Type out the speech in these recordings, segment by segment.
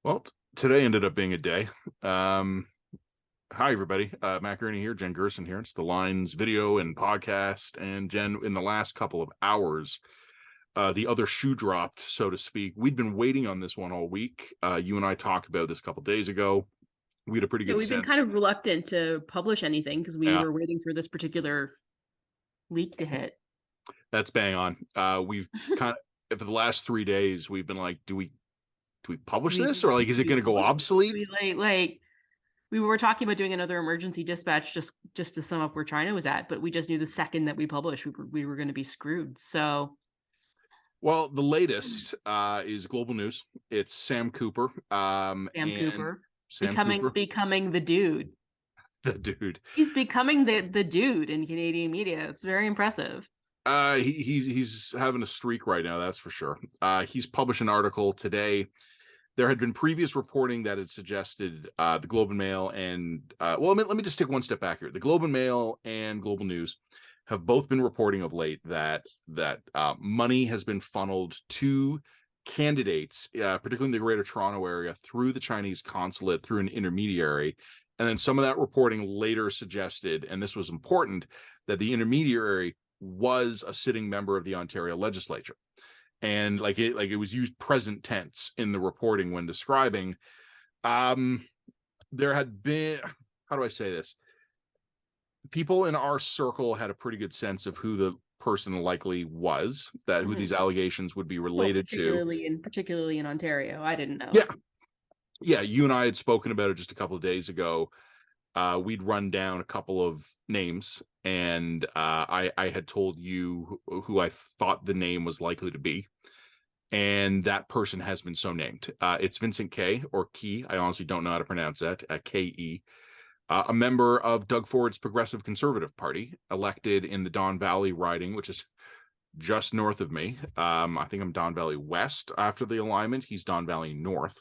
Well, today ended up being a day. Um, Hi, everybody. Matt Gurney here, Jen Gerson here. It's the Lines video and podcast. And Jen, in the last couple of hours, the other shoe dropped, so to speak. We'd been waiting on this one all week. You and I talked about this a couple days ago. We had a pretty Yeah, good we've been kind sense. of reluctant to publish anything because we Yeah, were waiting for this particular week to hit. that's bang on. We've kind of, for the last 3 days, we've been like, do we publish this, or like, is it We going to go publish? obsolete? We we were talking about doing another emergency dispatch just to sum up where China was at, but we just knew the second that we published, we were going to be screwed. So Well, the latest is global news. It's Sam Cooper, Sam and Cooper Sam becoming Cooper, becoming the dude. the dude. He's becoming the dude in Canadian media. It's very impressive. He's having a streak right now, that's for sure. He's published an article today. There had been previous reporting that had suggested the Globe and Mail and let me just take one step back here. The Globe and Mail and Global News have both been reporting of late that money has been funneled to candidates, particularly in the Greater Toronto area, through the Chinese consulate, through an intermediary. And then some of that reporting later suggested, and this was important, that the intermediary was a sitting member of the Ontario legislature. And it was used present tense in the reporting when describing. There had been, how do I say this? People in our circle had a pretty good sense of who the person likely was, that who these allegations would be Well, related to. particularly in Ontario, I didn't know. Yeah, you and I had spoken about it just a couple of days ago. We'd run down a couple of names, and I had told you who I thought the name was likely to be, and that person has been so named. It's Vincent Ke, or Key. I honestly don't know how to pronounce that. Ke, a member of Doug Ford's Progressive Conservative Party, elected in the Don Valley riding, which is just north of me. I think I'm Don Valley West after the alignment. He's Don Valley North.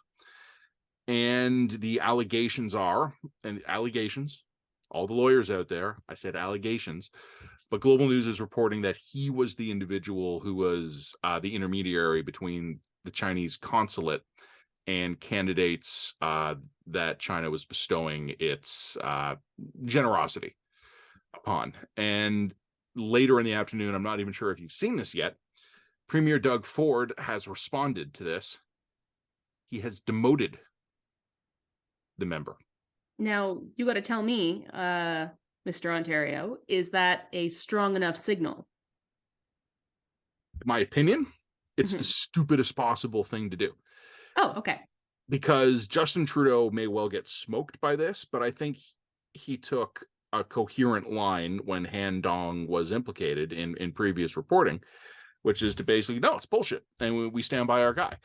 And the allegations are, and allegations, all the lawyers out there, I said allegations, but Global News is reporting that he was the individual who was the intermediary between the Chinese consulate and candidates that China was bestowing its generosity upon. And later in the afternoon, I'm not even sure if you've seen this yet, Premier Doug Ford has responded to this. He has demoted the member. Now, you got to tell me, Mr. Ontario, is that a strong enough signal? In my opinion, it's the stupidest possible thing to do. Oh, okay. Because Justin Trudeau may well get smoked by this, but I think he took a coherent line when Han Dong was implicated in previous reporting, which is to basically, no, it's bullshit, and we stand by our guy.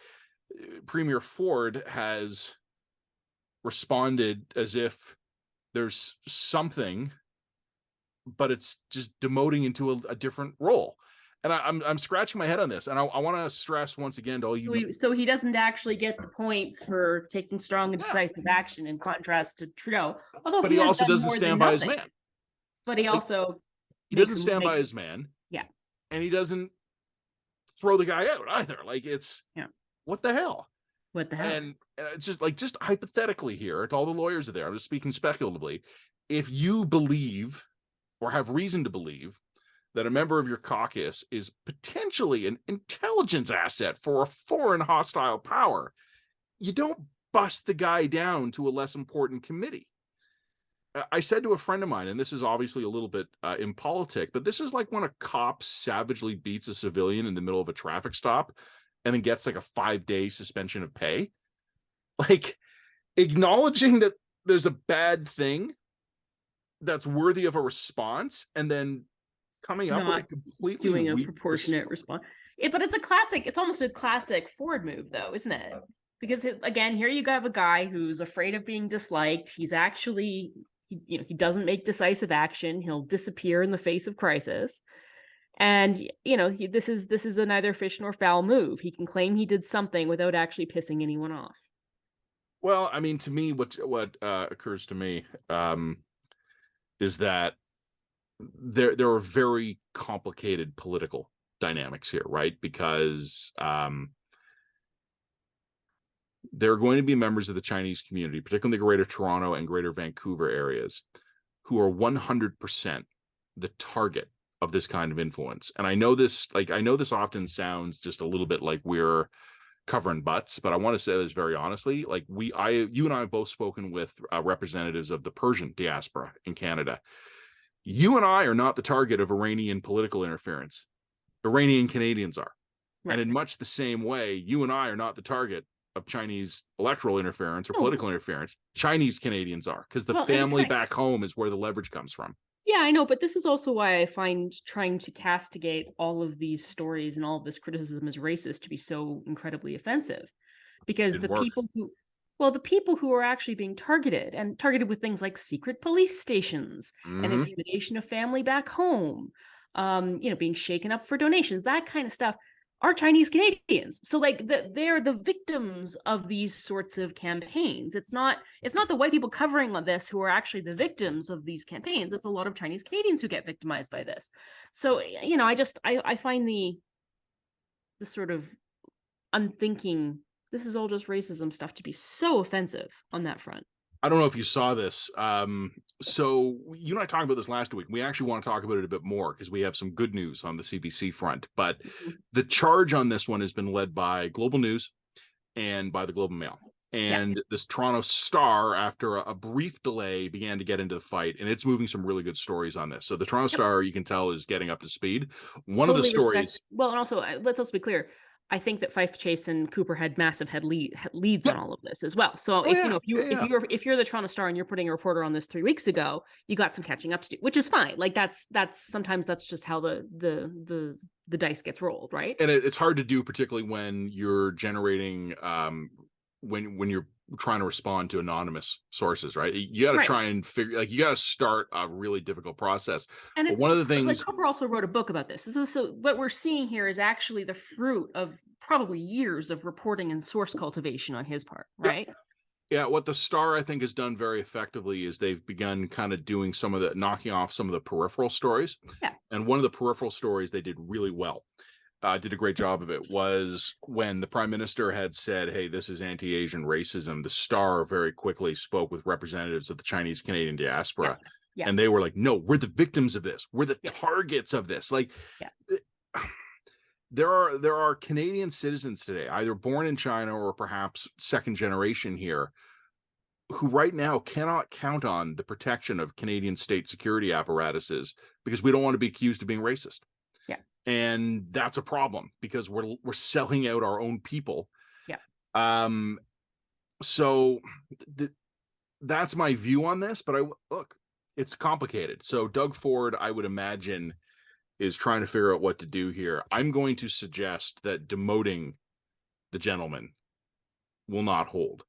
Premier Ford has responded as if there's something, but it's just demoting into a different role. And I'm scratching my head on this, and I want to stress once again to all you. So he doesn't actually get the points for taking strong and decisive action in contrast to Trudeau. Although But he also doesn't stand by his man. But he also he doesn't stand by his man. Yeah, and he doesn't throw the guy out either. Like, it's what the hell? What the hell? And it's just hypothetically here, all the lawyers are there. I'm just speaking speculatively. If you believe or have reason to believe that a member of your caucus is potentially an intelligence asset for a foreign hostile power, you don't bust the guy down to a less important committee. I said to a friend of mine, and this is obviously a little bit impolitic, but this is like when a cop savagely beats a civilian in the middle of a traffic stop and then gets like a 5-day suspension of pay. Like, acknowledging that there's a bad thing that's worthy of a response and then coming up with a completely doing a proportionate response. But it's almost a classic Ford move, though, isn't it? Because again, here you have a guy who's afraid of being disliked. He's actually, he doesn't make decisive action. He'll disappear in the face of crisis. And this is a neither fish nor fowl move. He can claim he did something without actually pissing anyone off. Well, I mean, to me, what occurs to me is that there are very complicated political dynamics here, right? Because there are going to be members of the Chinese community, particularly the Greater Toronto and Greater Vancouver areas, who are 100% the target of this kind of influence. And I know this often sounds just a little bit like we're covering butts, but I want to say this very honestly. Like you and I have both spoken with representatives of the Persian diaspora in Canada. You and I are not the target of Iranian political interference. Iranian Canadians are. Right. And in much the same way, you and I are not the target of Chinese electoral interference or political interference. Chinese Canadians are, because the family back home is where the leverage comes from. Yeah, I know, but this is also why I find trying to castigate all of these stories and all of this criticism as racist to be so incredibly offensive. Because the people who are actually being targeted, and targeted with things like secret police stations and intimidation of family back home, being shaken up for donations, that kind of stuff, are Chinese Canadians. So like they're the victims of these sorts of campaigns. It's not the white people covering on this who are actually the victims of these campaigns. It's a lot of Chinese Canadians who get victimized by this. So, I find the sort of unthinking, this is all just racism stuff, to be so offensive on that front. I don't know if you saw this. So you and I talked about this last week. We actually want to talk about it a bit more because we have some good news on the CBC front. But the charge on this one has been led by Global News and by the Globe and Mail. And this Toronto Star, after a brief delay, began to get into the fight, and it's moving some really good stories on this. So the Toronto Star, you can tell, is getting up to speed. One of the stories... Well, and also, let's also be clear. I think that Fife, Chase, and Cooper had massive leads on all of this as well. So if you're the Toronto Star and you're putting a reporter on this 3 weeks ago, you got some catching up to do, which is fine. Like that's sometimes that's just how the dice gets rolled, right? And it's hard to do, particularly when you're generating when you're trying to respond to anonymous sources, right? You got to try and figure, like, you got to start a really difficult process. And but one of the things, like, Cooper also wrote a book about this. So what we're seeing here is actually the fruit of probably years of reporting and source cultivation on his part, right? Yeah, what the Star, I think, has done very effectively is they've begun kind of doing knocking off some of the peripheral stories. Yeah. And one of the peripheral stories they did really well, did a great job of it, was when the Prime Minister had said, hey, this is anti-Asian racism. The Star very quickly spoke with representatives of the Chinese Canadian diaspora. Yeah. And they were like, no, we're the victims of this. We're the targets of this. Like, there are Canadian citizens today, either born in China or perhaps second generation here, who right now cannot count on the protection of Canadian state security apparatuses because we don't want to be accused of being racist. And that's a problem because we're selling out our own people. So that's my view on this. But look, it's complicated. So Doug Ford, I would imagine, is trying to figure out what to do here. I'm going to suggest that demoting the gentleman will not hold.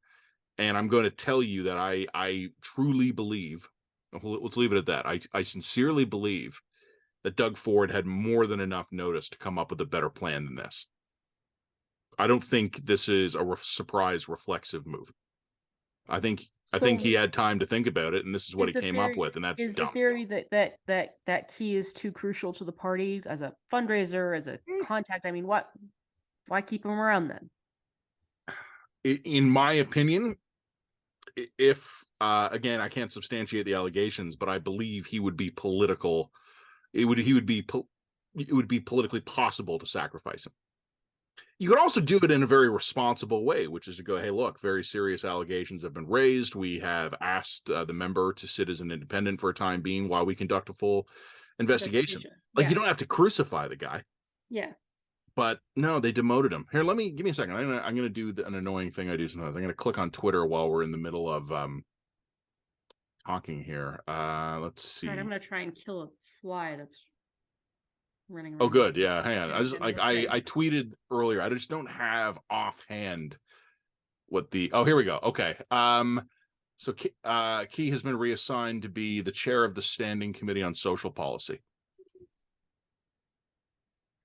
And I'm going to tell you that I truly believe, let's leave it at that. I sincerely believe that Doug Ford had more than enough notice to come up with a better plan than this. I don't think this is a surprise reflexive move. I think he had time to think about it, and this is what he came up with, and that's dumb. The theory that Ke is too crucial to the party as a fundraiser, as a contact? I mean, why keep him around then? In my opinion, if again, I can't substantiate the allegations, but I believe he would be political. It would be politically possible to sacrifice him. You could also do it in a very responsible way, which is to go, hey, look, very serious allegations have been raised. We have asked the member to sit as an independent for a time being while we conduct a full investigation. Like, you don't have to crucify the guy. Yeah. But no, they demoted him. Here, give me a second. I'm gonna do an annoying thing I do sometimes. I'm gonna click on Twitter while we're in the middle of talking here. Let's see. Right, I'm gonna try and kill a fly that's running around. Oh, good. Yeah, hang on. I tweeted earlier. I just don't have offhand what the. Oh, here we go. Okay. So Ke has been reassigned to be the chair of the Standing Committee on Social Policy.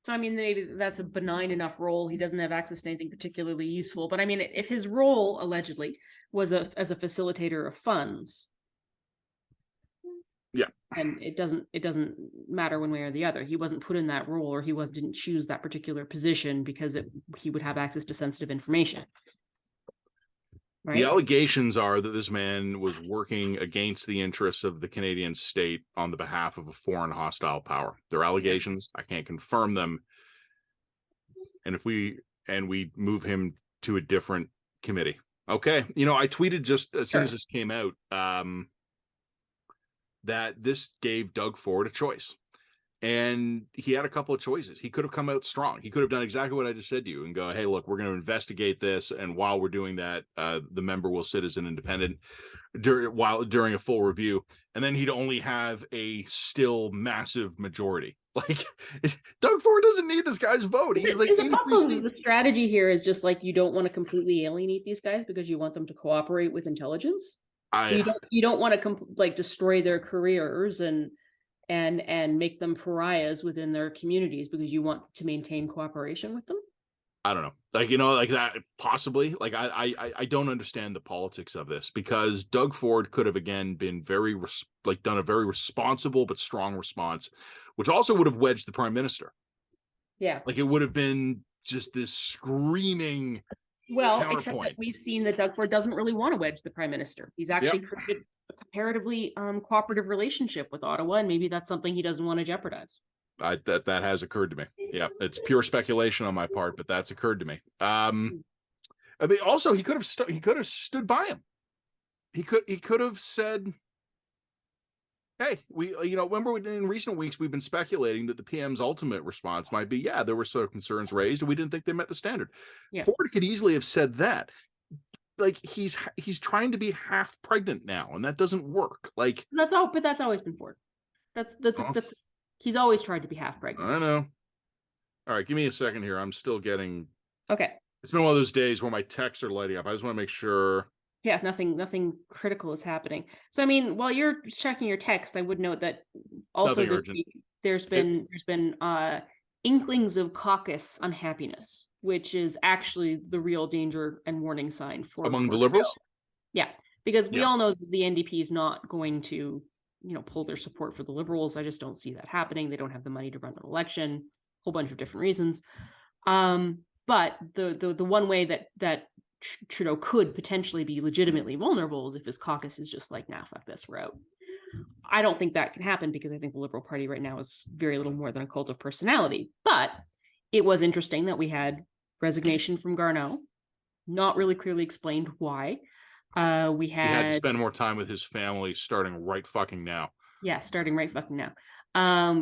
So, I mean, maybe that's a benign enough role. He doesn't have access to anything particularly useful. But I mean, if his role allegedly was as a facilitator of funds, and it doesn't matter one way or the other. He wasn't put in that role, or didn't choose that particular position because he would have access to sensitive information. The right? allegations are that this man was working against the interests of the Canadian state on the behalf of a foreign hostile power. They're Yeah. allegations. I can't confirm them. And if we move him to a different committee. Okay. I tweeted just as soon as Sure. this came out that this gave Doug Ford a choice. And he had a couple of choices. He could have come out strong. He could have done exactly what I just said to you and go, hey, look, we're going to investigate this. And while we're doing that, the member will sit as an independent during a full review. And then he'd only have a still massive majority. Like, Doug Ford doesn't need this guy's vote. Is He's it, like is it 83 possible that the seats. strategy here is just like you don't want to completely alienate these guys because you want them to cooperate with intelligence? So I you don't want to like destroy their careers and make them pariahs within their communities because you want to maintain cooperation with them? I don't know, like that possibly. Like I don't understand the politics of this, because Doug Ford could have again been done a very responsible but strong response, which also would have wedged the prime minister. Yeah. Like it would have been just this screaming Well, except that counterpoint. we've seen that Doug Ford doesn't really want to wedge the prime minister. He's Yep. actually created a comparatively cooperative relationship with Ottawa, and maybe that's something he doesn't want to jeopardize. That has occurred to me. Yeah, it's pure speculation on my part, but that's occurred to me. I mean, also he could have stood by him. He could have said, hey, we remember in recent weeks we've been speculating that the PM's ultimate response might be, yeah, there were some concerns raised and we didn't think they met the standard. Yeah. Ford could easily have said that. Like he's trying to be half pregnant now, and that doesn't work. Like but that's always been Ford. That's he's always tried to be half pregnant. I know. All right, give me a second here. I'm still getting. Okay. It's been one of those days where my texts are lighting up. I just want to make sure. Yeah, nothing critical is happening. So I mean, while you're checking your text, I would note that also Nothing this urgent. week there's been inklings of caucus unhappiness, which is actually the real danger and warning sign for Among the Trudeau. Liberals? Yeah, because we Yeah. all know that the NDP is not going to, pull their support for the Liberals. I just don't see that happening. They don't have the money to run an election. A whole bunch of different reasons. But the one way that Trudeau could potentially be legitimately vulnerable is if his caucus is just like, nah, fuck this, we're out. I don't think that can happen because I think the Liberal Party right now is very little more than a cult of personality. But it was interesting that we had resignation from Garneau, not really clearly explained why. He had to spend more time with his family starting right fucking now. Yeah, starting right fucking now.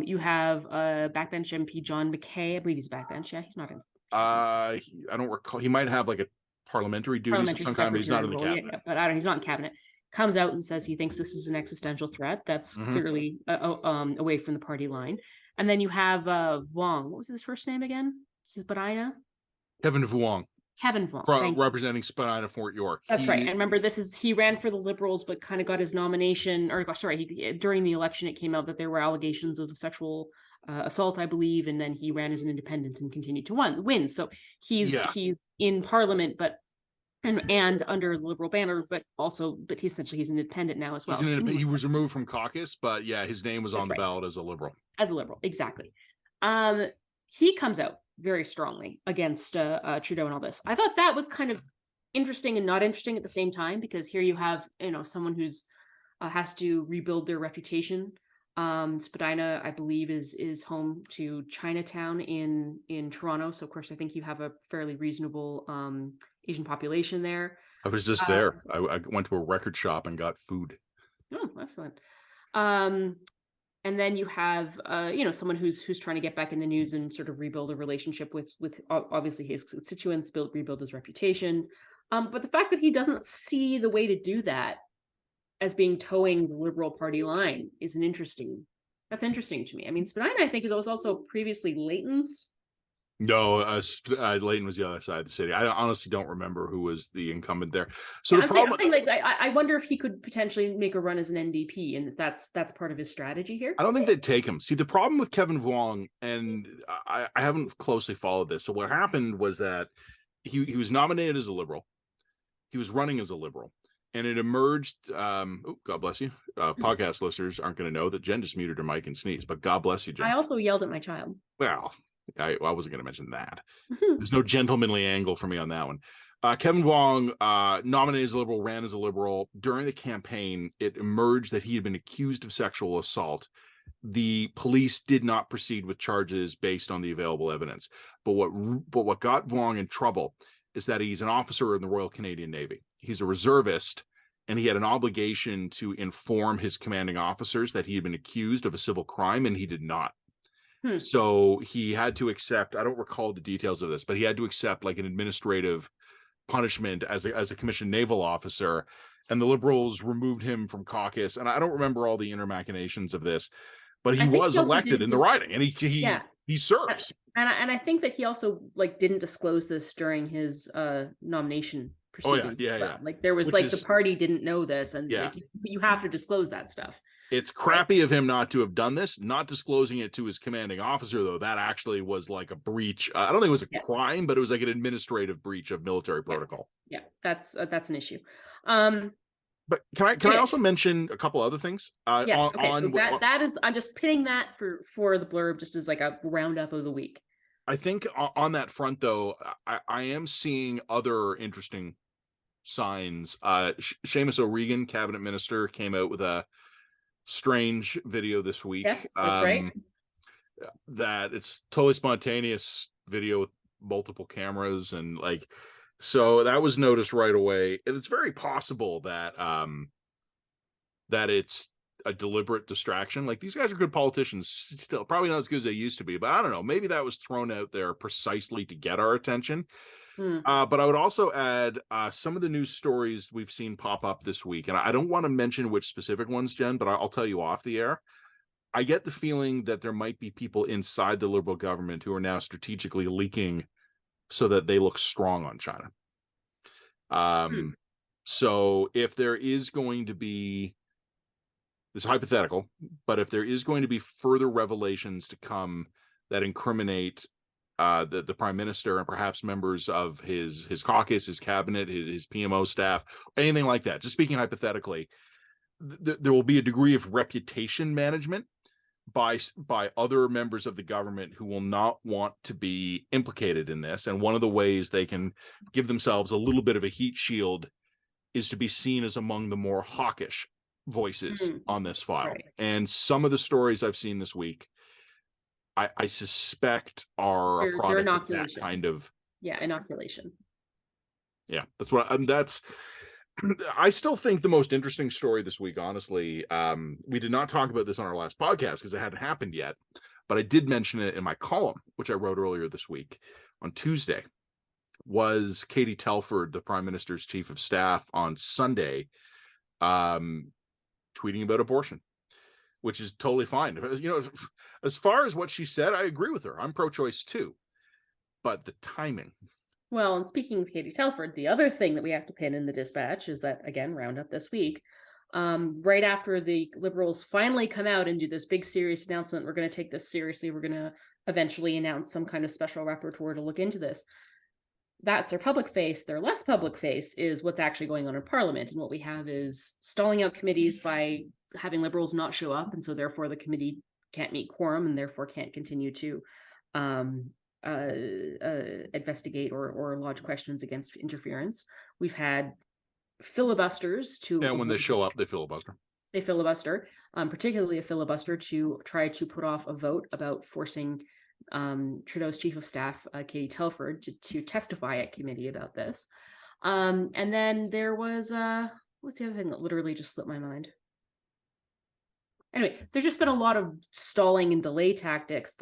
You have backbench MP John McKay. I believe he's backbench. Yeah, he's not in. I don't recall. He might have like a parlimentary duties of some kind, but he's not in the cabinet. Yeah, but he's not in cabinet. Comes out and says he thinks this is an existential threat. That's clearly away from the party line. And then you have Vuong. What was his first name again? Spadina? Kevin Vuong. Kevin Vuong. Representing Spadina Fort York. That's right. And remember, he ran for the Liberals, but kind of got his nomination, during the election, it came out that there were allegations of sexual assault, I believe, and then he ran as an independent and continued to win. So he's in Parliament, but and under the Liberal banner, but he's an independent now as well. He was removed from caucus, but yeah, his name was on the ballot as a Liberal. As a Liberal, exactly. He comes out very strongly against Trudeau and all this. I thought that was kind of interesting and not interesting at the same time, because here you have someone who's has to rebuild their reputation. Spadina, I believe, is home to Chinatown in Toronto, so of course I think you have a fairly reasonable Asian population there. I was just there. I went to a record shop and got food. Oh, excellent. And then you have someone who's trying to get back in the news and sort of rebuild a relationship with obviously his constituents, rebuild his reputation. But the fact that he doesn't see the way to do that as being towing the Liberal Party line is that's interesting to me. I mean, Spadina, I think, it was also previously Layton's. No, Layton was the other side of the city. I honestly don't remember who was the incumbent there. So I'm saying, I wonder if he could potentially make a run as an NDP, and that's part of his strategy here. I don't think they'd take him. See, the problem with Kevin Vuong, and I haven't closely followed this. So what happened was that he was nominated as a Liberal. He was running as a Liberal. And it emerged, God bless you. Podcast listeners aren't going to know that Jen just muted her mic and sneezed, but God bless you, Jen. I also yelled at my child. Well, I wasn't going to mention that. There's no gentlemanly angle for me on that one. Kevin Wong, nominated as a Liberal, ran as a Liberal. During the campaign, it emerged that he had been accused of sexual assault. The police did not proceed with charges based on the available evidence. But what got Wong in trouble is that he's an officer in the Royal Canadian Navy. He's a reservist, and he had an obligation to inform his commanding officers that he had been accused of a civil crime, and he did not. So he had to accept, I don't recall the details of this, but he had to accept like an administrative punishment as a commissioned naval officer, and the Liberals removed him from caucus. And I don't remember all the inner machinations of this, but he was elected in the riding, and he serves. And I think that he also like didn't disclose this during his nomination proceedings. Yeah. Like there was the party didn't know this, and like, you have to disclose that stuff. It's crappy of him not to have done this. Not disclosing it to his commanding officer, though, that actually was like a breach. I don't think it was a crime, but it was like an administrative breach of military protocol. Yeah, that's an issue. But can I also mention a couple other things? Yes. So that is, I'm just pitting that for the blurb just as like a roundup of the week. I think on that front, though, I am seeing other interesting signs. Seamus O'Regan, cabinet minister, came out with a strange video this week. Yes, that's right. That it's totally spontaneous video with multiple cameras, and like, so that was noticed right away. And it's very possible that that it's a deliberate distraction. Like, these guys are good politicians still, probably not as good as they used to be, but I don't know, maybe that was thrown out there precisely to get our attention. But I would also add some of the news stories we've seen pop up this week, and I don't want to mention which specific ones, Jen, but I'll tell you off the air. I get the feeling that there might be people inside the Liberal government who are now strategically leaking so that they look strong on China. So if there is going to be, this is hypothetical, but if there is going to be further revelations to come that incriminate the prime minister and perhaps members of his caucus, his cabinet, his PMO staff, anything like that, just speaking hypothetically, there will be a degree of reputation management by other members of the government who will not want to be implicated in this. And one of the ways they can give themselves a little bit of a heat shield is to be seen as among the more hawkish voices on this file. Right. And some of the stories I've seen this week, I suspect are a product of that kind of inoculation. Yeah, that's what I still think the most interesting story this week, honestly. We did not talk about this on our last podcast because it hadn't happened yet, but I did mention it in my column, which I wrote earlier this week on Tuesday, was Katie Telford, the Prime Minister's chief of staff, on Sunday, tweeting about abortion, which is totally fine. You know, as far as what she said, I agree with her. I'm pro-choice too, but the timing. Well, and speaking of Katie Telford, the other thing that we have to pin in the dispatch is that, again, roundup this week, right after the Liberals finally come out and do this big serious announcement, we're going to take this seriously, we're going to eventually announce some kind of special rapporteur to look into this. That's their public face. Their less public face is what's actually going on in Parliament. And what we have is stalling out committees by having Liberals not show up, and so therefore the committee can't meet quorum and therefore can't continue to investigate or lodge questions against interference. We've had filibusters when they show up, they filibuster. They filibuster, particularly a filibuster to try to put off a vote about forcing Trudeau's chief of staff, Katie Telford, to testify at committee about this. And then there was what's the other thing that literally just slipped my mind? Anyway, there's just been a lot of stalling and delay tactics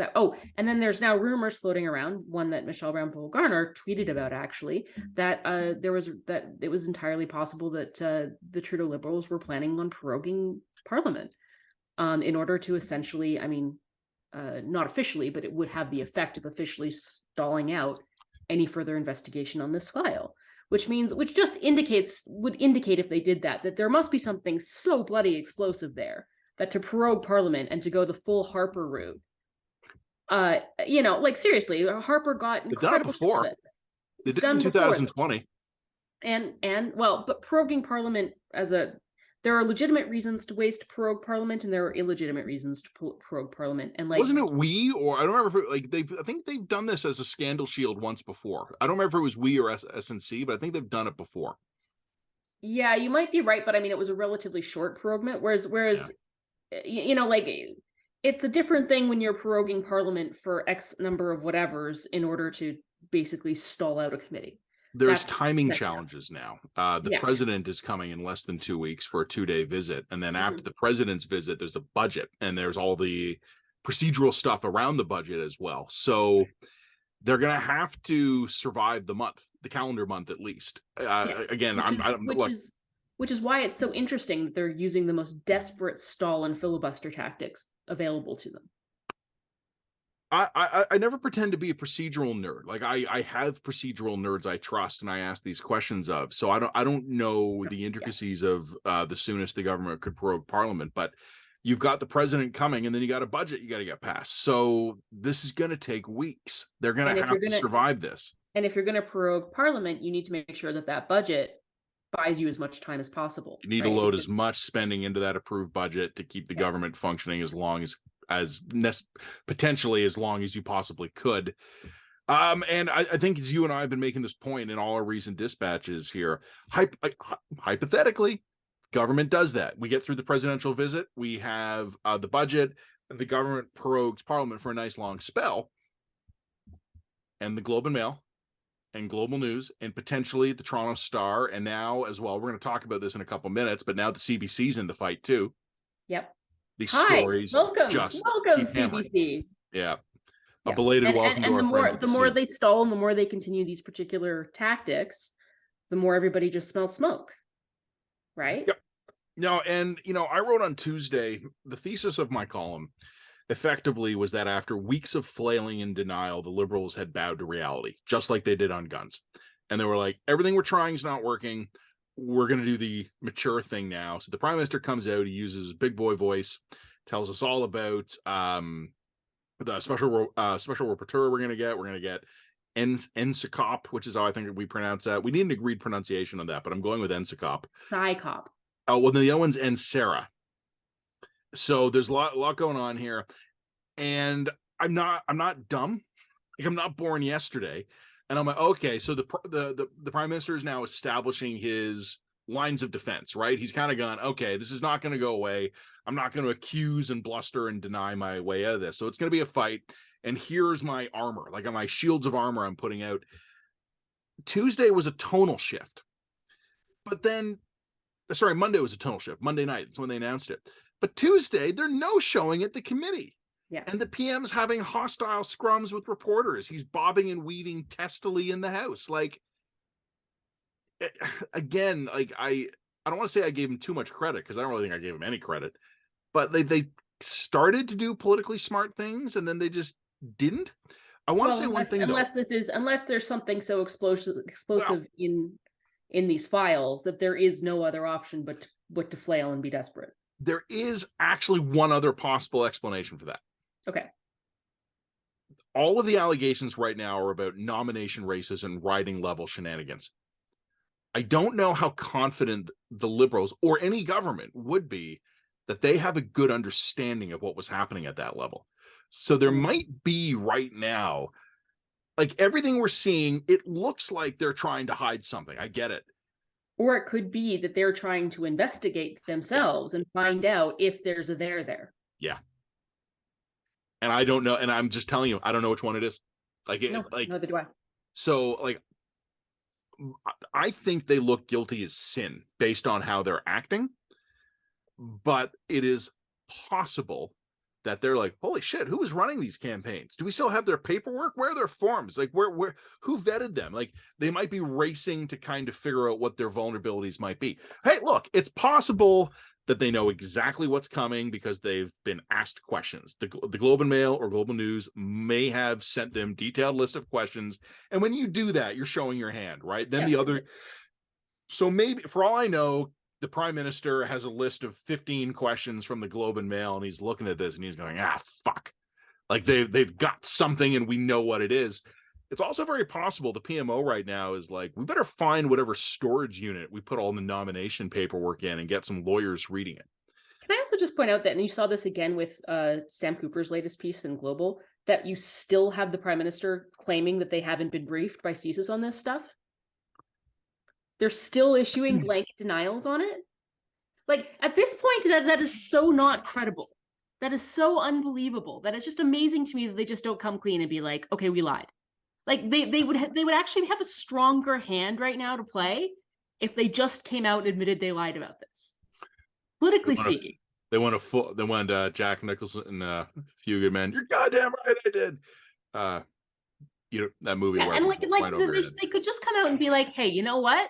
and then there's now rumors floating around, one that Michelle Brown-Poole-Garner tweeted about actually, that it was entirely possible that the Trudeau Liberals were planning on proroguing Parliament in order to essentially, not officially, but it would have the effect of officially stalling out any further investigation on this file, which just would indicate if they did that there must be something so bloody explosive there that to prorogue Parliament and to go the full Harper route, seriously, Harper got incredible before. They did it in 2020. And but proroguing Parliament as a there are legitimate reasons to ways to prorogue Parliament, and there are illegitimate reasons to prorogue Parliament. And like, Wasn't it we, or I don't remember if I think they've done this as a scandal shield once before. I don't remember if it was we or SNC, but I think they've done it before. yeah, you might be right, but I mean, it was a relatively short proroguement. Whereas, like, it's a different thing when you're proroguing Parliament for X number of whatevers in order to basically stall out a committee. There's timing challenges now. The Yeah. president is coming in less than 2 weeks for a 2-day visit. And then after the president's visit, there's a budget, and there's all the procedural stuff around the budget as well. So they're going to have to survive the month, the calendar month at least. Again, which is why it's so interesting that they're using the most desperate stall and filibuster tactics available to them. I never pretend to be a procedural nerd. Like I have procedural nerds I trust and I ask these questions of. So I don't know the intricacies of the soonest the government could prorogue Parliament, but you've got the president coming, and then you got a budget you got to get passed. So this is going to take weeks. They're going to have to survive this. And if you're going to prorogue Parliament, you need to make sure that that budget buys you as much time as possible. You need to load as much spending into that approved budget to keep the government functioning as long as potentially as long as you possibly could. And I think as you and I have been making this point in all our recent dispatches here, hypothetically, government does that. We get through the presidential visit, we have the budget, and the government prorogues Parliament for a nice long spell, and the Globe and Mail and Global News and potentially the Toronto Star, and now as well, we're going to talk about this in a couple minutes, but now the CBC's in the fight too. Yep. These stories welcome CBC. Hammering. Yeah. A belated welcome to our friends. The more they stall and the more they continue these particular tactics, the more everybody just smells smoke. Right? Yep. No, and I wrote on Tuesday, the thesis of my column effectively was that after weeks of flailing and denial, the Liberals had bowed to reality, just like they did on guns. And they were like, everything we're trying is not working. We're going to do the mature thing now. So the Prime Minister comes out, he uses his big boy voice, tells us all about the special rapporteur we're going to get. We're going to get NSICOP, which is how I think we pronounce that. We need an agreed pronunciation on that, but I'm going with NSICOP. SICOP. Oh, well, the other one's NSARA. So there's a lot going on here. And I'm not dumb. Like, I'm not born yesterday. And I'm like, okay, so the Prime Minister is now establishing his lines of defense, right? He's kind of gone, okay, this is not going to go away. I'm not going to accuse and bluster and deny my way out of this. So it's going to be a fight. And here's my armor, like my shields of armor I'm putting out. Tuesday was a tonal shift. But then, Monday was a tonal shift. Monday night, that's when they announced it. But Tuesday, they're no-showing at the committee. Yeah. And the PM's having hostile scrums with reporters. He's bobbing and weaving testily in the House. Like, again, like I don't want to say I gave him too much credit, because I don't really think I gave him any credit. But they started to do politically smart things, and then they just didn't. I want to say one thing, unless there's something so explosive in these files that there is no other option but to flail and be desperate. There is actually one other possible explanation for that. Okay. All of the allegations right now are about nomination races and riding level shenanigans. I don't know how confident the Liberals or any government would be that they have a good understanding of what was happening at that level. So there might be right now, like everything we're seeing, it looks like they're trying to hide something. I get it. Or it could be that they're trying to investigate themselves and find out if there's a there. Yeah. And I don't know. And I'm just telling you, I don't know which one it is. Neither do I. So, like, I think they look guilty as sin based on how they're acting. But it is possible that they're like, holy shit, who is running these campaigns? Do we still have their paperwork? Where are their forms? Like, who vetted them? Like, they might be racing to kind of figure out what their vulnerabilities might be. Hey, look, it's possible that they know exactly what's coming because they've been asked questions. The Globe and Mail or Global News may have sent them detailed list of questions. And when you do that, you're showing your hand, right? Then so maybe, for all I know, the Prime Minister has a list of 15 questions from the Globe and Mail, and he's looking at this and he's going, fuck. Like they've got something and we know what it is. It's also very possible the PMO right now is like, we better find whatever storage unit we put all the nomination paperwork in and get some lawyers reading it. Can I also just point out that, and you saw this again with Sam Cooper's latest piece in Global, that you still have the Prime Minister claiming that they haven't been briefed by CSIS on this stuff? They're still issuing blanket denials on it? Like, at this point, that is so not credible. That is so unbelievable. That is just amazing to me that they just don't come clean and be like, okay, we lied. Like, they would actually have a stronger hand right now to play if they just came out and admitted they lied about this. Politically speaking. They went Jack Nicholson and A Few Good Men. You're goddamn right, I did. That movie. Yeah, and they could just come out and be like, hey, you know what?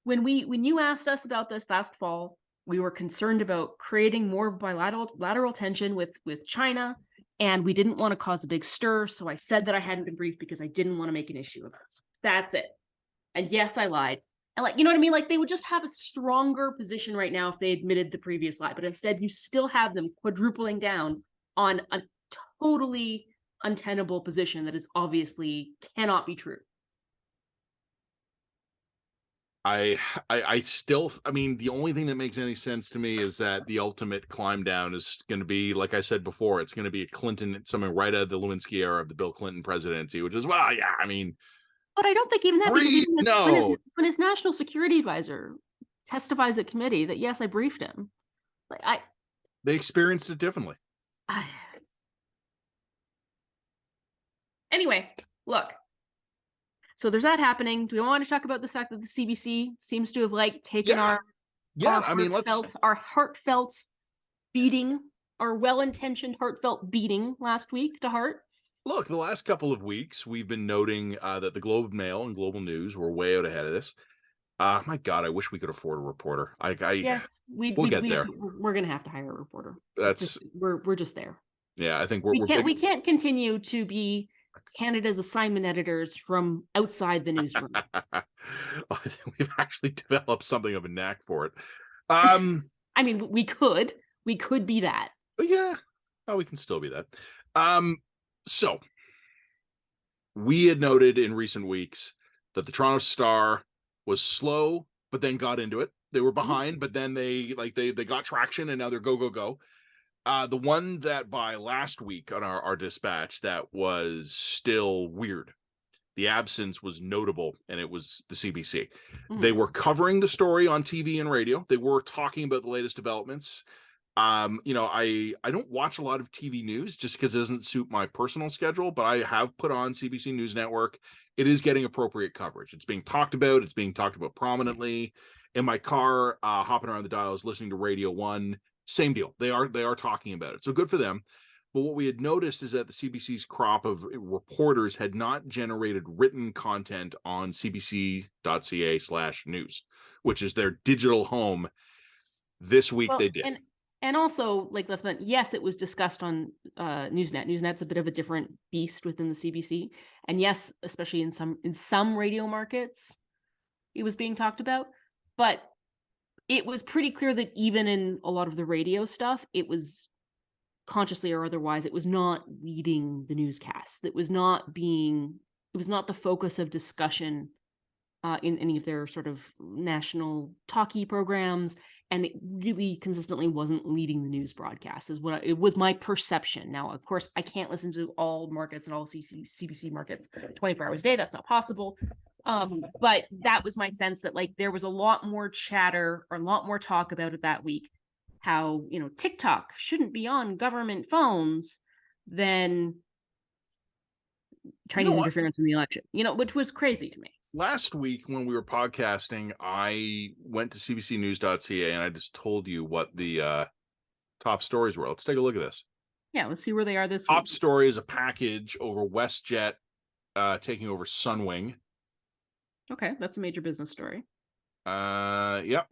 When you asked us about this last fall, we were concerned about creating more bilateral tension with China, and we didn't want to cause a big stir. So I said that I hadn't been briefed because I didn't want to make an issue of it. That's it. And yes, I lied. And like, you know what I mean? Like, they would just have a stronger position right now if they admitted the previous lie. But instead, you still have them quadrupling down on a totally untenable position that is obviously cannot be true. I mean, the only thing that makes any sense to me is that the ultimate climb down is going to be, like I said before, it's going to be a Clinton, something right out of the Lewinsky era of the Bill Clinton presidency, which is, well, yeah, I mean. But I don't think even that, because when his national security advisor testifies at committee that, yes, I briefed him. Like, they experienced it differently. Anyway, look. So there's that happening. Do we want to talk about the fact that the CBC seems to have taken our heartfelt beating, our well-intentioned heartfelt beating last week to heart? Look, the last couple of weeks we've been noting that the Globe and Mail and Global News were way out ahead of this. My God, I wish we could afford a reporter. Yes, we'll get there. We're gonna have to hire a reporter. We're just there. Yeah, I think we can't continue to be Canada's assignment editors from outside the newsroom. I think we've actually developed something of a knack for it. I mean, we could be that. But yeah, we can still be that. So we had noted in recent weeks that the Toronto Star was slow, but then got into it. They were behind, but then they got traction, and now they're go. The one that by last week on our dispatch that was still weird. The absence was notable, and it was the CBC. They were covering the story on TV and radio. They were talking about the latest developments. I don't watch a lot of TV news just because it doesn't suit my personal schedule, but I have put on CBC News Network. It is getting appropriate coverage. It's being talked about. It's being talked about prominently. In my car, hopping around the dials, listening to Radio 1, same deal. They are talking about it. So good for them. But what we had noticed is that the CBC's crop of reporters had not generated written content on cbc.ca/news, which is their digital home. This week they did. And also, yes, it was discussed on Newsnet. Newsnet's a bit of a different beast within the CBC. And yes, especially in some radio markets, it was being talked about. But it was pretty clear that even in a lot of the radio stuff, it was consciously or otherwise, it was not leading the newscast. It was not the focus of discussion in any of their sort of national talkie programs. And it really consistently wasn't leading the news broadcast, it was my perception. Now, of course, I can't listen to all markets and all CBC markets 24 hours a day. That's not possible. But that was my sense that there was a lot more chatter or a lot more talk about it that week. How, TikTok shouldn't be on government phones than Chinese interference in the election, which was crazy to me. Last week when we were podcasting, I went to cbcnews.ca and I just told you what the top stories were. Let's take a look at this. Yeah, let's see where they are this week. Top week. Story is a package over WestJet taking over Sunwing. Okay, that's a major business story. Yep.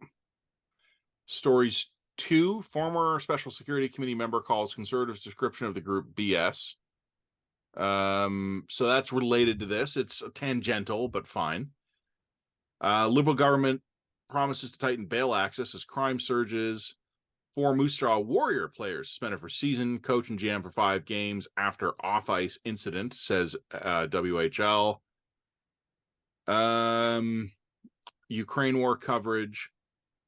Stories 2, former Special Security Committee member calls Conservatives' description of the group BS. So that's related to this. It's tangential, but fine. Liberal government promises to tighten bail access as crime surges. 4 Moose Jaw Warrior players suspended for season. Coach and GM for 5 games after off-ice incident, says WHL. Ukraine war coverage.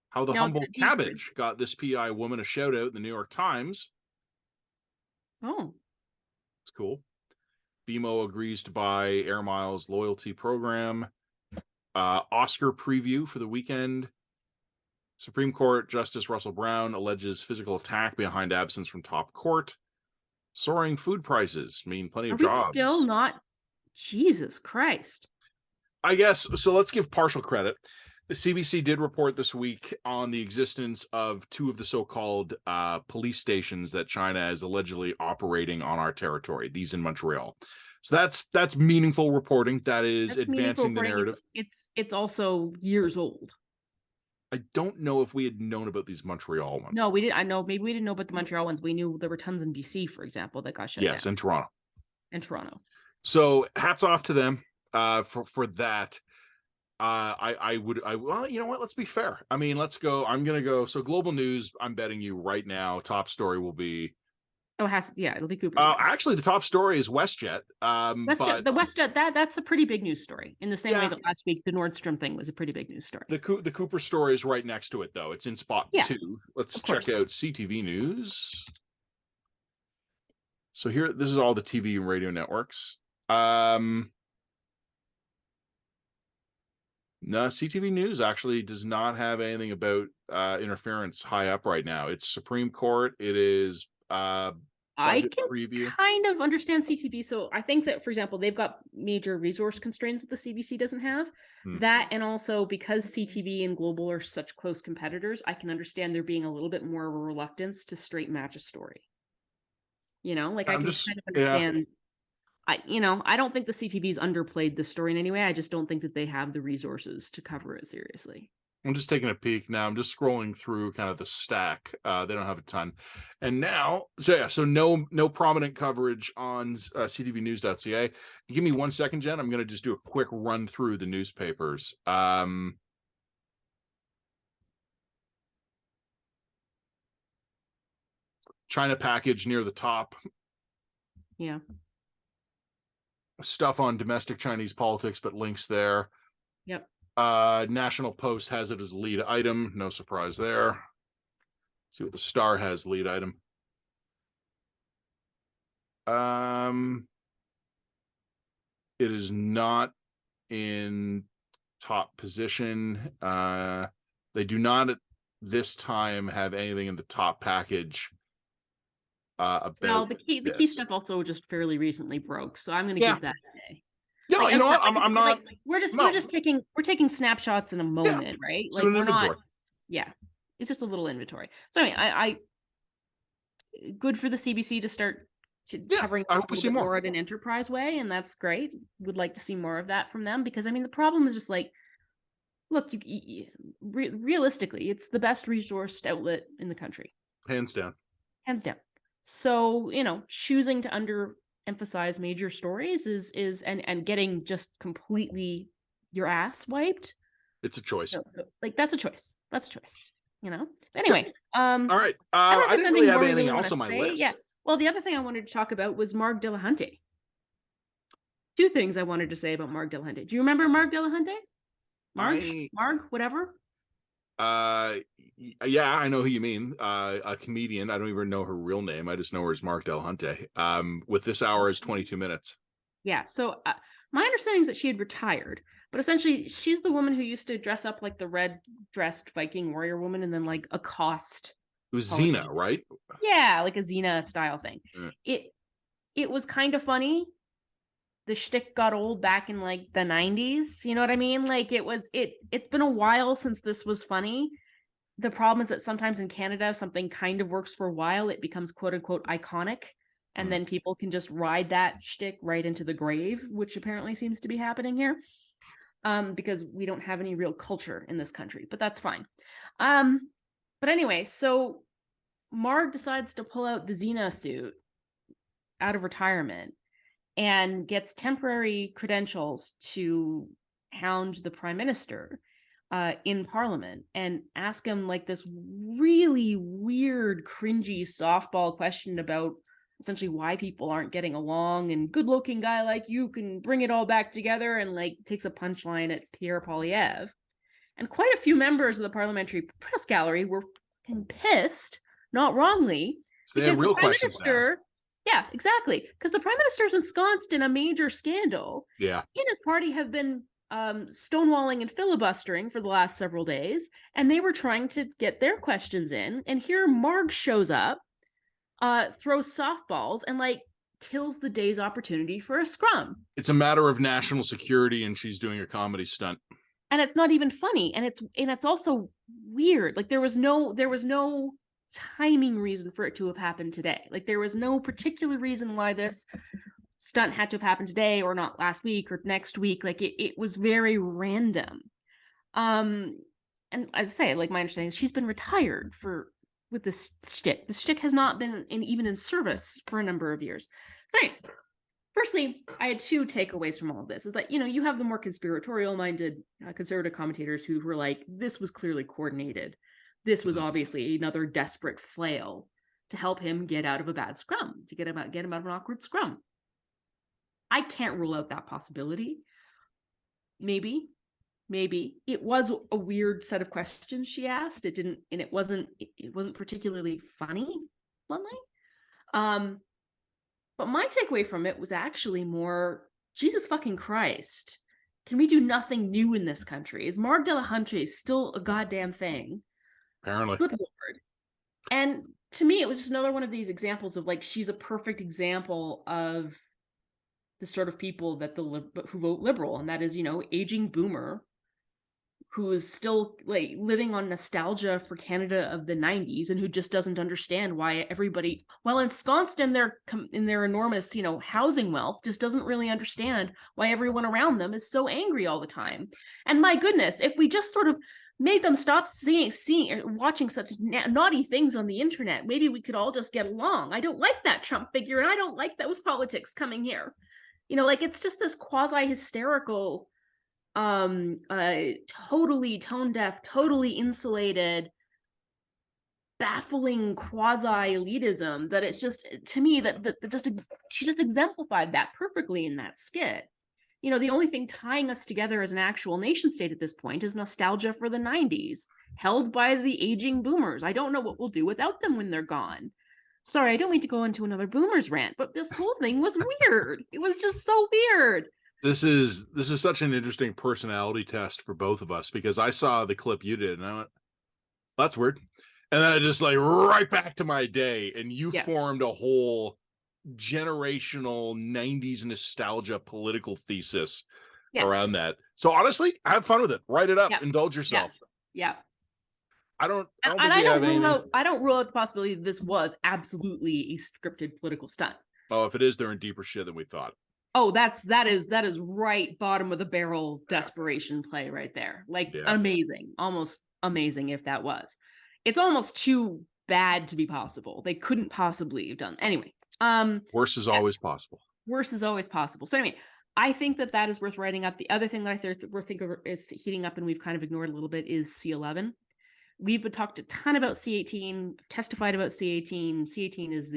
How the Now, humble cabbage got this PI woman a shout out in the New York Times. Oh, It's cool. BMO agrees to buy Air Miles loyalty program. Oscar preview for the weekend. Supreme Court Justice Russell Brown alleges physical attack behind absence from top court. Soaring food prices mean plenty are of we jobs. still not? Jesus Christ. I guess, so let's give partial credit. The CBC did report this week on the existence of 2 of the so-called police stations that China is allegedly operating on our territory, these in Montreal. So that's meaningful reporting. That is advancing the narrative. It's also years old. I don't know if we had known about these Montreal ones. No, we did. I know. Maybe we didn't know about the Montreal ones. We knew there were tons in BC, for example, that got shut down. Yes, in Toronto. And Toronto. So hats off to them for that. Well, you know what? Let's be fair. I mean, let's go. I'm gonna go. So global news. I'm betting you right now. Top story will be. Oh, it'll be Cooper's. Actually, the top story is WestJet. The WestJet, that's a pretty big news story. In the same way that last week the Nordstrom thing was a pretty big news story. The Cooper story is right next to it, though. It's in spot 2. Let's check out CTV News. So here, this is all the TV and radio networks. No, CTV News actually does not have anything about interference high up right now. It's Supreme Court. It is I can kind of understand CTV. So I think that, for example, they've got major resource constraints that the CBC doesn't have. That, and also because CTV and Global are such close competitors, I can understand there being a little bit more of a reluctance to straight match a story. You know, like I can kind of understand. I don't think the CTV's underplayed this story in any way. I just don't think that they have the resources to cover it seriously. I'm just taking a peek now. I'm just scrolling through kind of the stack. They don't have a ton. And now, so no prominent coverage on ctvnews.ca. Give me 1 second, Jen. I'm going to just do a quick run through the newspapers. China package near the top. Yeah. Stuff on domestic Chinese politics, but links there. Yep. National Post has it as lead item. No surprise there. See what the Star has lead item. It is not in top position. They do not at this time have anything in the top package about. Well, the key stuff also just fairly recently broke, so I'm going to give that a day. Yeah, like, you know what? I'm not. We're taking snapshots in a moment, right? Like we're not. Yeah, it's just a little inventory. So anyway, I good for the CBC to start covering I hope we see more in an enterprise way, and that's great. Would like to see more of that from them, because I mean the problem is just like, look, realistically, it's the best resourced outlet in the country, hands down. So choosing to underemphasize major stories is and getting just completely your ass wiped. It's a choice. Like that's a choice. Anyway, all right. I didn't really have anything else on my list. Yeah. Well, the other thing I wanted to talk about was Marg Delahunty. 2 things I wanted to say about Marg Delahunty. Do you remember Marg Delahunty? Marg, whatever. Yeah, I know who you mean. A comedian. I don't even know her real name. I just know her as Marg Delahunty. With this hour is 22 minutes. Yeah. So my understanding is that she had retired, but essentially she's the woman who used to dress up like the red dressed Viking warrior woman and then like accost. It was Xena, right? Yeah, like a Xena style thing. Yeah. It was kind of funny. The shtick got old back in like the 90s. You know what I mean? Like it's been a while since this was funny. The problem is that sometimes in Canada, if something kind of works for a while, it becomes quote unquote iconic. And then people can just ride that shtick right into the grave, which apparently seems to be happening here. Because we don't have any real culture in this country, but that's fine. But anyway, so Marg decides to pull out the Xena suit out of retirement and gets temporary credentials to hound the prime minister. in Parliament and ask him like this really weird, cringy softball question about essentially why people aren't getting along, and good-looking guy like you can bring it all back together, and like takes a punchline at Pierre Poilievre. And quite a few members of the parliamentary press gallery were pissed, not wrongly, So they had because the real prime questions to ask. minister, yeah, exactly, because the prime minister's ensconced in a major scandal. Yeah. He and his party have been stonewalling and filibustering for the last several days, and they were trying to get their questions in. And here Marg shows up, throws softballs, and like kills the day's opportunity for a scrum. It's a matter of national security, and she's doing a comedy stunt. And it's not even funny, and it's also weird. Like there was no timing reason for it to have happened today. Like there was no particular reason why this stunt had to have happened today or not last week or next week. Like it was very random. And as I say, like my understanding is she's been retired with this shtick. This shtick has not been even in service for a number of years. So anyway, firstly, I had two takeaways from all of this. Is that, you have the more conspiratorial-minded conservative commentators who were like, this was clearly coordinated. This was obviously another desperate flail to help him get out of a bad scrum, to get him out of an awkward scrum. I can't rule out that possibility. Maybe it was a weird set of questions she asked. It wasn't particularly funny, bluntly. But my takeaway from it was actually more, Jesus fucking Christ. Can we do nothing new in this country? Is Marg de la Huntrey still a goddamn thing? Apparently. Good Lord. And to me, it was just another one of these examples of like, she's a perfect example of the sort of people that who vote liberal, and that is, aging boomer who is still like living on nostalgia for Canada of the 90s, and who just doesn't understand why everybody, while ensconced in their enormous, housing wealth, just doesn't really understand why everyone around them is so angry all the time. And my goodness, if we just sort of made them stop watching such naughty things on the internet, maybe we could all just get along. I don't like that Trump figure, and I don't like those politics coming here. Like it's just this quasi-hysterical, totally tone deaf, totally insulated, baffling quasi-elitism that it's just, to me, that she just exemplified that perfectly in that skit. The only thing tying us together as an actual nation state at this point is nostalgia for the 90s, held by the aging boomers. I don't know what we'll do without them when they're gone. Sorry, I don't mean to go into another boomers rant, but this whole thing was weird. It was just so weird. This is such an interesting personality test for both of us, because I saw the clip you did and I went, that's weird. And then I just like right back to my day, and you formed a whole generational 90s nostalgia political thesis around that. So honestly, have fun with it. Write it up. Indulge yourself. Yeah. I don't rule out the possibility that this was absolutely a scripted political stunt. Oh, if it is, they're in deeper shit than we thought. Oh, that is right bottom of the barrel desperation play right there. Like amazing, almost amazing if that was. It's almost too bad to be possible. They couldn't possibly have done. Anyway, worse is always possible. Worse is always possible. So anyway, I think that is worth writing up. The other thing that we're thinking is heating up, and we've kind of ignored a little bit, is C11. We've been talked a ton about C18, testified about C18. C18 is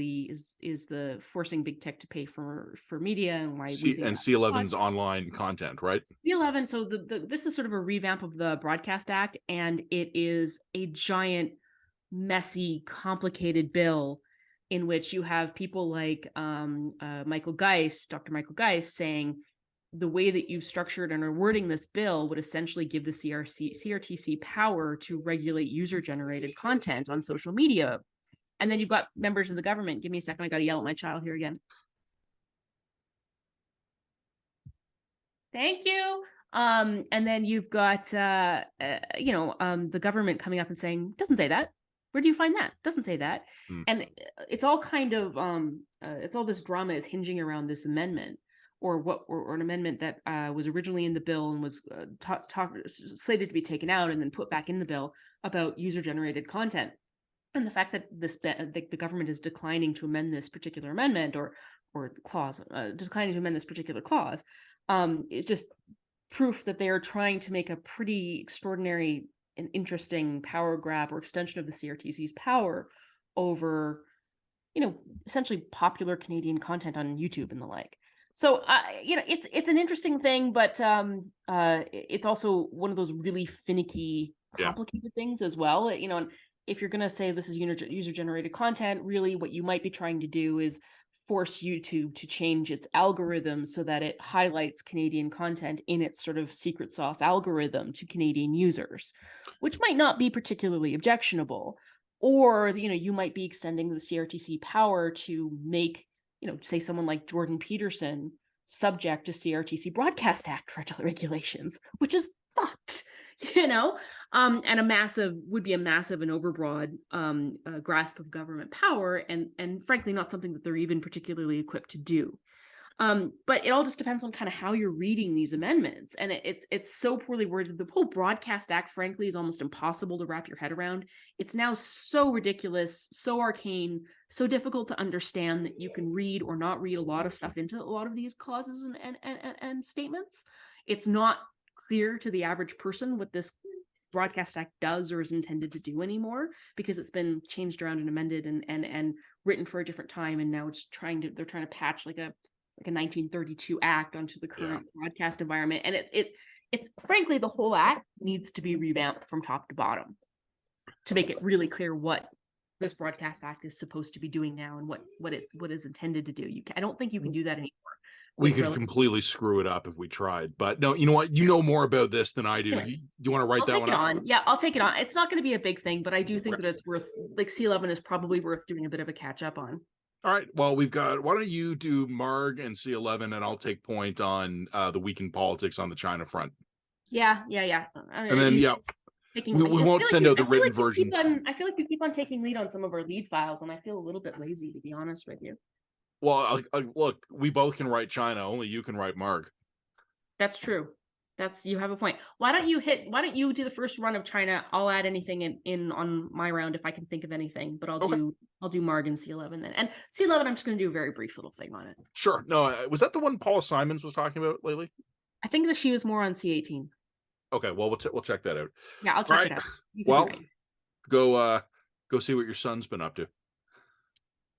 the forcing big tech to pay for media, and why C11's online content, right? C11. So this is sort of a revamp of the Broadcast Act, and it is a giant, messy, complicated bill in which you have people like Dr. Michael Geist saying, the way that you've structured and are wording this bill would essentially give the CRTC power to regulate user-generated content on social media. And then you've got members of the government. Give me a second. I got to yell at my child here again. Thank you. And then you've got, the government coming up and saying, doesn't say that. Where do you find that? Doesn't say that. And it's all kind of, it's all this drama is hinging around this amendment. Or an amendment that was originally in the bill and was slated to be taken out and then put back in the bill about user-generated content, and the fact that the government is declining to amend this particular amendment or clause, declining to amend this particular clause, is just proof that they are trying to make a pretty extraordinary and interesting power grab or extension of the CRTC's power over, essentially popular Canadian content on YouTube and the like. So, it's an interesting thing, but it's also one of those really finicky, Yeah. complicated things as well. And if you're going to say this is user-generated content, really what you might be trying to do is force YouTube to change its algorithm so that it highlights Canadian content in its sort of secret sauce algorithm to Canadian users, which might not be particularly objectionable. Or, you might be extending the CRTC power to make, say someone like Jordan Peterson subject to CRTC Broadcast Act regulations, which is fucked, and would be a massive and overbroad grasp of government power, and frankly not something that they're even particularly equipped to do. But it all just depends on kind of how you're reading these amendments, and it's so poorly worded. The whole Broadcast Act, frankly, is almost impossible to wrap your head around. It's now so ridiculous, so arcane, so difficult to understand that you can read or not read a lot of stuff into a lot of these clauses and statements. It's not clear to the average person what this Broadcast Act does or is intended to do anymore, because it's been changed around and amended and written for a different time, and now they're trying to patch like a 1932 act onto the current broadcast environment, and it's frankly, the whole act needs to be revamped from top to bottom to make it really clear what this Broadcast Act is supposed to be doing now and what is intended to do. I don't think you can do that anymore. We could completely screw it up if we tried, but no, you know what? You know more about this than I do. Sure. You want to write that one up? Yeah, I'll take it on. It's not going to be a big thing, but I do think that it's worth, like, C11 is probably worth doing a bit of a catch up on. All right. Well, why don't you do Marg and C11, and I'll take point on the week in politics on the China front. Yeah. And then, we won't send out the written version. I feel like you keep on taking lead on some of our lead files, and I feel a little bit lazy, to be honest with you. Well, look, we both can write China. Only you can write Marg. That's true. You have a point. Why don't you do the first run of China? I'll add anything in on my round if I can think of anything, but I'll do Marg and C11 then. And C11, I'm just going to do a very brief little thing on it. Sure. No, was that the one Paula Simons was talking about lately? I think that she was more on C18. Okay, well, we'll check that out. Yeah, I'll check it out. Well, go see what your son's been up to.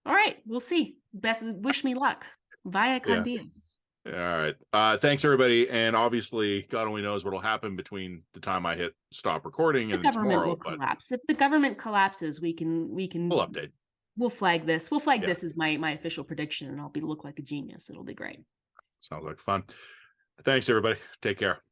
All right, we'll see. Wish me luck. Vaya con Dios. All right. Thanks, everybody. And obviously, God only knows what will happen between the time I hit stop recording and tomorrow. Will collapse. If the government collapses, we'll update. We'll flag this. We'll flag this as my official prediction, and I'll look like a genius. It'll be great. Sounds like fun. Thanks, everybody. Take care.